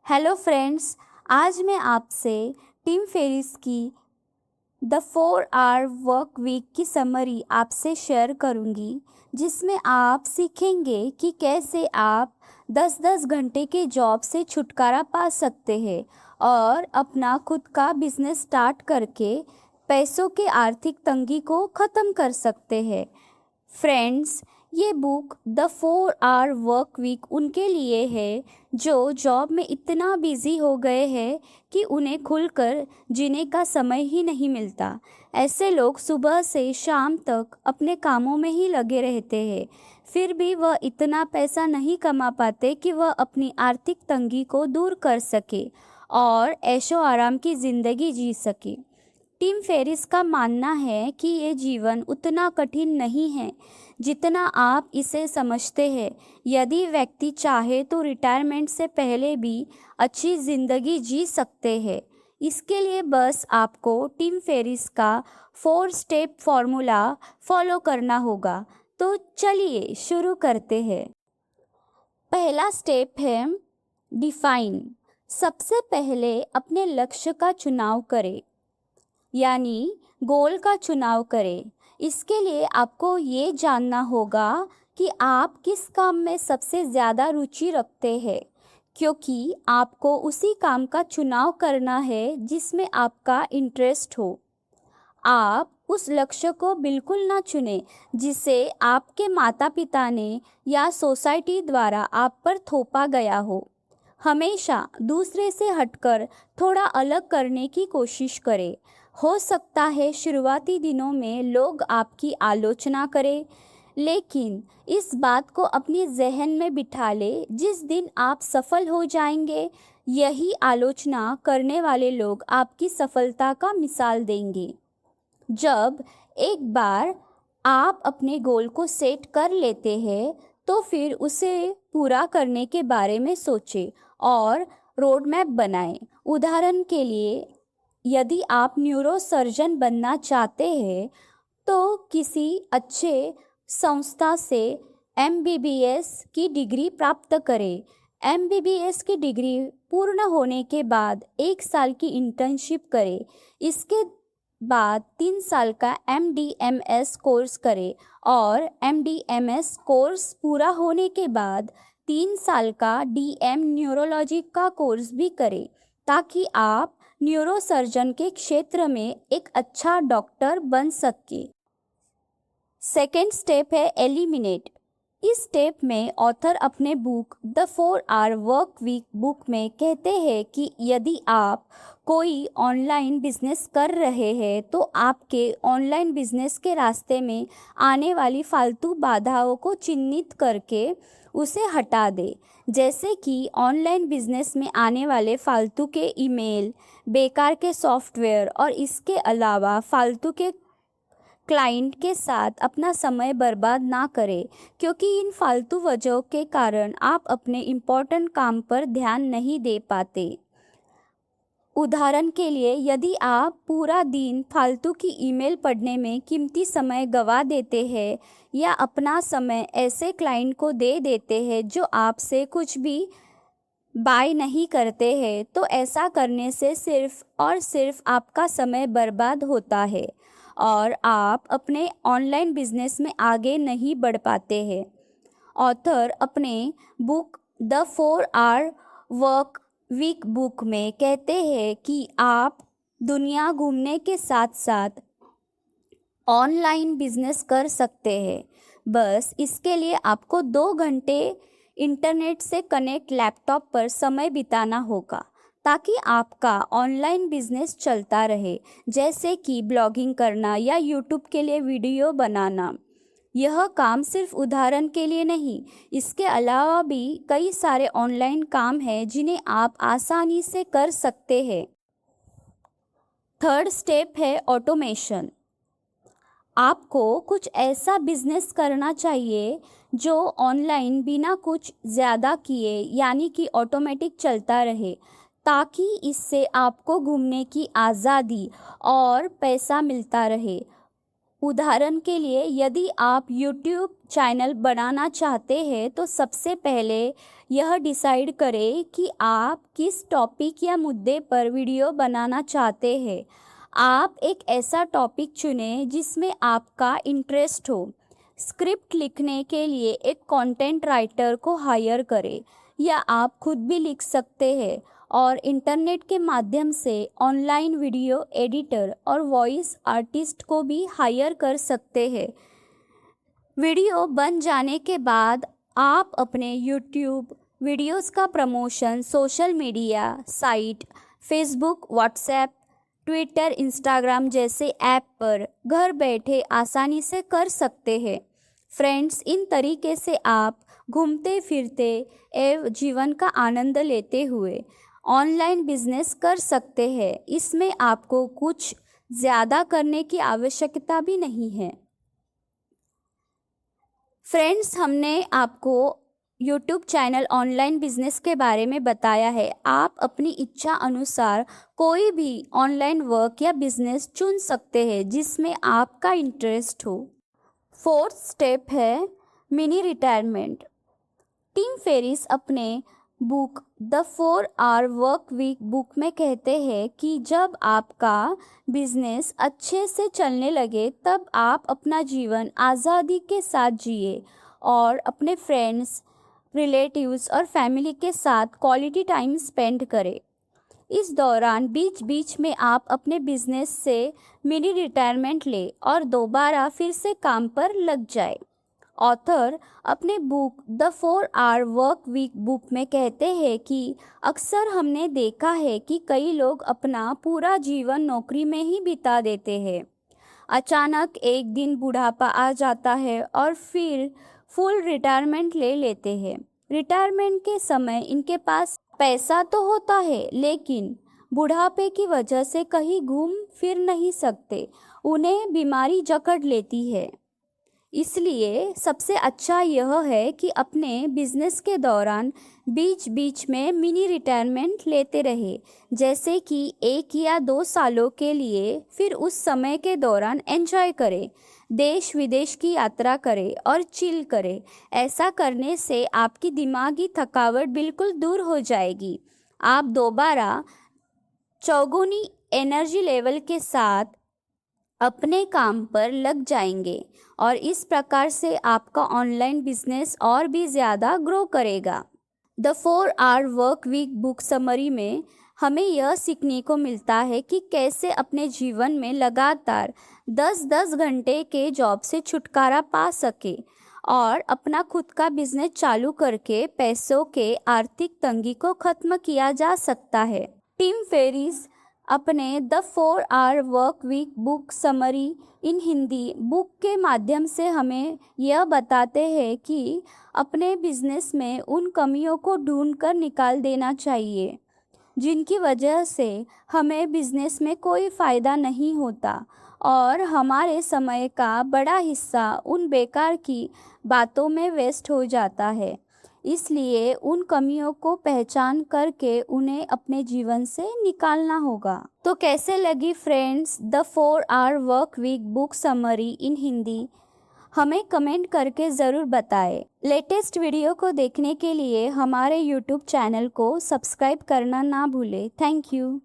Hello friends. आज मैं आपसे टिम फेरिस की द 4 आवर वर्क वीक की समरी आपसे शेयर करूंगी, जिसमें आप सीखेंगे कि कैसे आप 10-10 घंटे के जॉब से छुटकारा पा सकते हैं और अपना खुद का बिजनेस स्टार्ट करके पैसों के आर्थिक तंगी को ख़त्म कर सकते हैं। फ्रेंड्स, ये book the 4 hour work week उनके लिए है जो जॉब में इतना बिजी हो गए हैं कि उन्हें खुलकर जीने का समय ही नहीं मिलता। ऐसे लोग सुबह से शाम तक अपने कामों में ही लगे रहते हैं, फिर भी वह इतना पैसा नहीं कमा पाते कि वह अपनी आर्थिक तंगी को दूर कर सके और ऐशो आराम की ज़िंदगी जी सके। टिम फेरिस का मानना है कि ये जीवन उतना कठिन नहीं है जितना आप इसे समझते हैं। यदि व्यक्ति चाहे तो रिटायरमेंट से पहले भी अच्छी ज़िंदगी जी सकते हैं। इसके लिए बस आपको टिम फेरिस का 4 स्टेप फॉर्मूला फॉलो करना होगा। तो चलिए शुरू करते हैं। पहला स्टेप है डिफाइन। सबसे पहले अपने लक्ष्य का चुनाव करें, यानी गोल का चुनाव करें। इसके लिए आपको ये जानना होगा कि आप किस काम में सबसे ज़्यादा रुचि रखते हैं, क्योंकि आपको उसी काम का चुनाव करना है जिसमें आपका इंटरेस्ट हो। आप उस लक्ष्य को बिल्कुल ना चुनें जिसे आपके माता पिता ने या सोसाइटी द्वारा आप पर थोपा गया हो। हमेशा दूसरे से हटकर थोड़ा अलग करने की कोशिश करें। हो सकता है शुरुआती दिनों में लोग आपकी आलोचना करें, लेकिन इस बात को अपने जहन में बिठा ले, जिस दिन आप सफल हो जाएंगे, यही आलोचना करने वाले लोग आपकी सफलता का मिसाल देंगे। जब एक बार आप अपने गोल को सेट कर लेते हैं, तो फिर उसे पूरा करने के बारे में सोचें और रोड मैप बनाएं। उदाहरण के लिए, यदि आप न्यूरोसर्जन बनना चाहते हैं, तो किसी अच्छे संस्था से एमबीबीएस की डिग्री प्राप्त करें। एमबीबीएस की डिग्री पूर्ण होने के बाद 1 साल की इंटर्नशिप करें। इसके बाद 3 साल का एमडीएमएस कोर्स करें और एमडीएमएस कोर्स पूरा होने के बाद 3 साल का डीएम न्यूरोलॉजी का कोर्स भी करें, ताकि आप न्यूरोसर्जन के क्षेत्र में एक अच्छा डॉक्टर बन सके। सेकेंड स्टेप है एलिमिनेट। इस स्टेप में ऑथर अपने book the 4 hour work week book में कहते हैं कि यदि आप कोई ऑनलाइन बिजनेस कर रहे हैं, तो आपके ऑनलाइन बिजनेस के रास्ते में आने वाली फालतू बाधाओं को चिन्हित करके उसे हटा दें। जैसे कि ऑनलाइन बिजनेस में आने वाले फालतू के ईमेल, बेकार के सॉफ्टवेयर और इसके अलावा फालतू के क्लाइंट के साथ अपना समय बर्बाद ना करें, क्योंकि इन फालतू वजहों के कारण आप अपने इम्पोर्टेंट काम पर ध्यान नहीं दे पाते। उदाहरण के लिए, यदि आप पूरा दिन फालतू की ईमेल पढ़ने में कीमती समय गंवा देते हैं या अपना समय ऐसे क्लाइंट को दे देते हैं जो आपसे कुछ भी बाय नहीं करते हैं, तो ऐसा करने से सिर्फ और सिर्फ आपका समय बर्बाद होता है और आप अपने ऑनलाइन बिजनेस में आगे नहीं बढ़ पाते हैं। ऑथर अपने book the 4 hour work week book में कहते हैं कि आप दुनिया घूमने के साथ साथ ऑनलाइन बिजनेस कर सकते हैं। बस इसके लिए आपको 2 घंटे इंटरनेट से कनेक्ट लैपटॉप पर समय बिताना होगा, ताकि आपका ऑनलाइन बिजनेस चलता रहे, जैसे कि ब्लॉगिंग करना या यूट्यूब के लिए वीडियो बनाना। यह काम सिर्फ उदाहरण के लिए नहीं, इसके अलावा भी कई सारे ऑनलाइन काम हैं जिन्हें आप आसानी से कर सकते हैं। थर्ड स्टेप है ऑटोमेशन। आपको कुछ ऐसा बिजनेस करना चाहिए जो ऑनलाइन बिना कुछ ज़्यादा किए, यानी कि ऑटोमेटिक चलता रहे, ताकि इससे आपको घूमने की आज़ादी और पैसा मिलता रहे। उदाहरण के लिए यदि आप YouTube चैनल बनाना चाहते हैं तो सबसे पहले यह डिसाइड करें कि आप किस टॉपिक या मुद्दे पर वीडियो बनाना चाहते हैं। आप एक ऐसा टॉपिक चुनें जिसमें आपका इंटरेस्ट हो। स्क्रिप्ट लिखने के लिए एक कंटेंट राइटर को हायर करें या आप खुद भी लिख सकते हैं और इंटरनेट के माध्यम से ऑनलाइन वीडियो एडिटर और वॉइस आर्टिस्ट को भी हायर कर सकते हैं। वीडियो बन जाने के बाद आप अपने YouTube वीडियोस का promotion social media site Facebook, WhatsApp, Twitter, Instagram जैसे ऐप पर घर बैठे आसानी से कर सकते हैं। फ्रेंड्स, इन तरीके से आप घूमते फिरते एवं जीवन का आनंद लेते हुए ऑनलाइन बिजनेस कर सकते हैं। इसमें आपको कुछ ज़्यादा करने की आवश्यकता भी नहीं है। फ्रेंड्स, हमने आपको YouTube चैनल ऑनलाइन बिजनेस के बारे में बताया है। आप अपनी इच्छा अनुसार कोई भी ऑनलाइन वर्क या बिजनेस चुन सकते हैं जिसमें आपका इंटरेस्ट हो। फोर्थ स्टेप है मिनी रिटायरमेंट। टिम फेरिस अपने book the 4 hour work week book में कहते हैं कि जब आपका बिजनेस अच्छे से चलने लगे तब आप अपना जीवन आज़ादी के साथ जिए और अपने फ्रेंड्स, रिलेटिव्स और फैमिली के साथ क्वालिटी टाइम स्पेंड करें। इस दौरान बीच बीच में आप अपने बिजनेस से मिनी रिटायरमेंट लें और दोबारा फिर से काम पर लग जाए। ऑथर अपने book the 4 hour work week book में कहते हैं कि अक्सर हमने देखा है कि कई लोग अपना पूरा जीवन नौकरी में ही बिता देते हैं। अचानक एक दिन बुढ़ापा आ जाता है और फिर फुल रिटायरमेंट ले लेते हैं। रिटायरमेंट के समय इनके पास पैसा तो होता है लेकिन बुढ़ापे की वजह से कहीं घूम फिर नहीं सकते, उन्हें बीमारी जकड़ लेती है। इसलिए सबसे अच्छा यह है कि अपने बिजनेस के दौरान बीच बीच में मिनी रिटायरमेंट लेते रहे, जैसे कि 1 या 2 सालों के लिए। फिर उस समय के दौरान एंजॉय करें, देश विदेश की यात्रा करें और चिल करें। ऐसा करने से आपकी दिमागी थकावट बिल्कुल दूर हो जाएगी। आप दोबारा चौगुनी एनर्जी लेवल के साथ अपने काम पर लग जाएंगे और इस प्रकार से आपका ऑनलाइन बिजनेस और भी ज़्यादा ग्रो करेगा। The 4 hour work week book summary में हमें यह सीखने को मिलता है कि कैसे अपने जीवन में लगातार 10-10 घंटे के जॉब से छुटकारा पा सके और अपना खुद का बिजनेस चालू करके पैसों के आर्थिक तंगी को ख़त्म किया जा सकता है। टिम फेरिस अपने the 4 hour work week book summary in Hindi book के माध्यम से हमें यह बताते हैं कि अपने बिजनेस में उन कमियों को ढूंढकर निकाल देना चाहिए जिनकी वजह से हमें बिजनेस में कोई फ़ायदा नहीं होता और हमारे समय का बड़ा हिस्सा उन बेकार की बातों में वेस्ट हो जाता है। इसलिए उन कमियों को पहचान करके उन्हें अपने जीवन से निकालना होगा। तो कैसे लगी friends the 4 hour work week book summary in Hindi? हमें कमेंट करके ज़रूर बताएं। लेटेस्ट वीडियो को देखने के लिए हमारे YouTube चैनल को सब्सक्राइब करना ना भूलें। Thank you.